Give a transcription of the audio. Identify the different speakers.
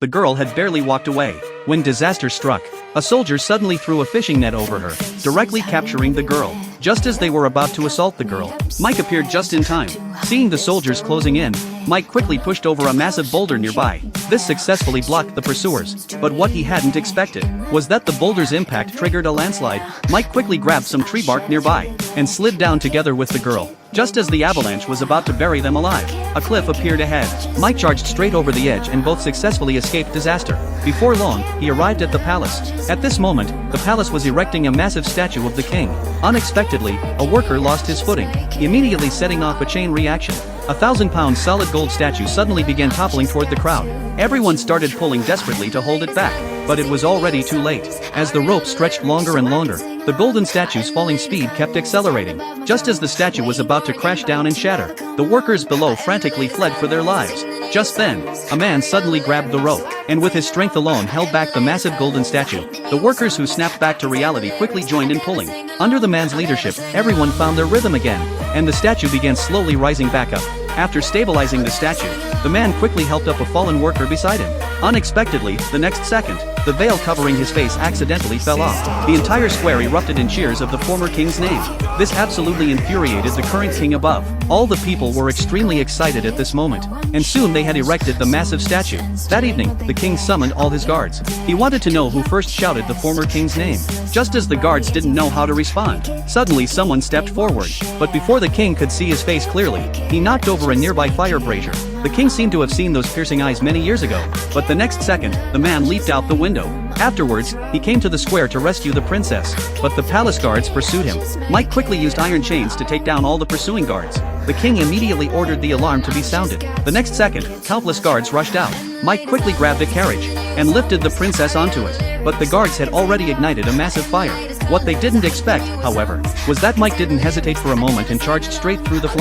Speaker 1: The girl had barely walked away when disaster struck. A soldier suddenly threw a fishing net over her, directly capturing the girl. Just as they were about to assault the girl, Mike appeared just in time. Seeing the soldiers closing in, Mike quickly pushed over a massive boulder nearby. This successfully blocked the pursuers, but what he hadn't expected was that the boulder's impact triggered a landslide. Mike quickly grabbed some tree bark nearby and slid down together with the girl. Just as the avalanche was about to bury them alive, a cliff appeared ahead. Mike charged straight over the edge and both successfully escaped disaster. Before long, he arrived at the palace. At this moment, the palace was erecting a massive statue of the king. Unexpectedly, a worker lost his footing, immediately setting off a chain reaction. A 1,000-pound solid gold statue suddenly began toppling toward the crowd. Everyone started pulling desperately to hold it back, but it was already too late. As the rope stretched longer and longer, the golden statue's falling speed kept accelerating. Just as the statue was about to crash down and shatter, the workers below frantically fled for their lives. Just then, a man suddenly grabbed the rope, and with his strength alone held back the massive golden statue. The workers who snapped back to reality quickly joined in pulling. Under the man's leadership, everyone found their rhythm again, and the statue began slowly rising back up. After stabilizing the statue, the man quickly helped up a fallen worker beside him. Unexpectedly, the next second, the veil covering his face accidentally fell off. The entire square erupted in cheers of the former king's name. This absolutely infuriated the current king above. All the people were extremely excited at this moment, and soon they had erected the massive statue. That evening, the king summoned all his guards. He wanted to know who first shouted the former king's name. Just as the guards didn't know how to respond, suddenly someone stepped forward. But before the king could see his face clearly, he knocked over a nearby fire brazier. The king seemed to have seen those piercing eyes many years ago, but the next second, the man leaped out the window. Afterwards, he came to the square to rescue the princess, but the palace guards pursued him. Mike quickly used iron chains to take down all the pursuing guards. The king immediately ordered the alarm to be sounded. The next second, countless guards rushed out. Mike quickly grabbed a carriage and lifted the princess onto it, but the guards had already ignited a massive fire. What they didn't expect, however, was that Mike didn't hesitate for a moment and charged straight through the flames.